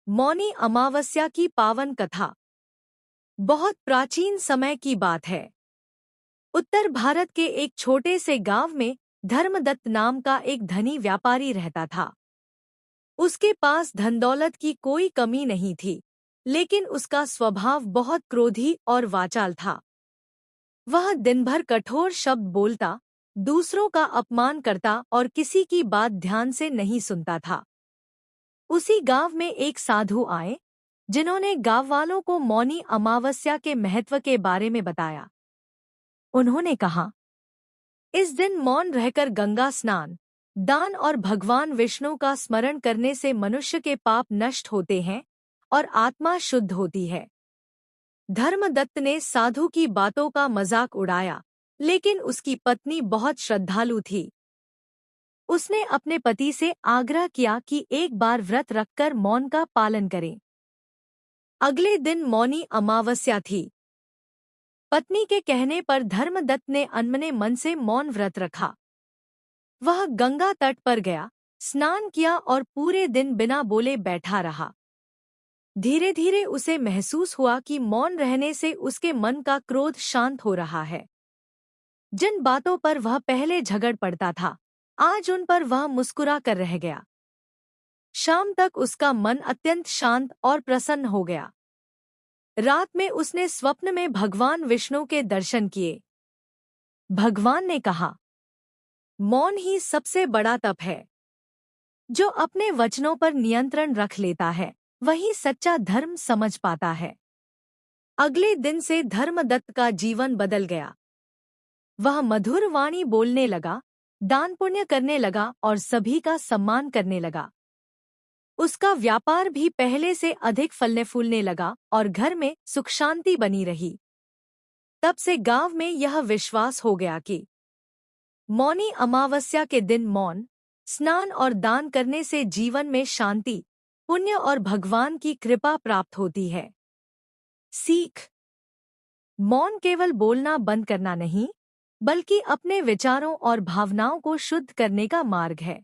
मौनी अमावस्या की पावन कथा। बहुत प्राचीन समय की बात है। उत्तर भारत के एक छोटे से गांव में धर्मदत्त नाम का एक धनी व्यापारी रहता था। उसके पास धन दौलत की कोई कमी नहीं थी, लेकिन उसका स्वभाव बहुत क्रोधी और वाचाल था। वह दिन भर कठोर शब्द बोलता, दूसरों का अपमान करता और किसी की बात ध्यान से नहीं सुनता था। उसी गांव में एक साधु आए, जिन्होंने गांव वालों को मौनी अमावस्या के महत्व के बारे में बताया। उन्होंने कहा, इस दिन मौन रहकर गंगा स्नान, दान और भगवान विष्णु का स्मरण करने से मनुष्य के पाप नष्ट होते हैं और आत्मा शुद्ध होती है। धर्मदत्त ने साधु की बातों का मजाक उड़ाया, लेकिन उसकी पत्नी बहुत श्रद्धालु थी। उसने अपने पति से आग्रह किया कि एक बार व्रत रखकर मौन का पालन करें। अगले दिन मौनी अमावस्या थी। पत्नी के कहने पर धर्मदत्त ने अनमने मन से मौन व्रत रखा। वह गंगा तट पर गया, स्नान किया और पूरे दिन बिना बोले बैठा रहा। धीरे धीरे उसे महसूस हुआ कि मौन रहने से उसके मन का क्रोध शांत हो रहा है। जिन बातों पर वह पहले झगड़ पड़ता था, आज उन पर वह मुस्कुरा कर रह गया। शाम तक उसका मन अत्यंत शांत और प्रसन्न हो गया। रात में उसने स्वप्न में भगवान विष्णु के दर्शन किए। भगवान ने कहा, मौन ही सबसे बड़ा तप है। जो अपने वचनों पर नियंत्रण रख लेता है, वही सच्चा धर्म समझ पाता है। अगले दिन से धर्मदत्त का जीवन बदल गया। वह मधुर वाणी बोलने लगा, दान पुण्य करने लगा और सभी का सम्मान करने लगा। उसका व्यापार भी पहले से अधिक फलने फूलने लगा और घर में सुख शांति बनी रही। तब से गांव में यह विश्वास हो गया कि मौनी अमावस्या के दिन मौन, स्नान और दान करने से जीवन में शांति, पुण्य और भगवान की कृपा प्राप्त होती है। सीख: मौन केवल बोलना बंद करना नहीं, बल्कि अपने विचारों और भावनाओं को शुद्ध करने का मार्ग है।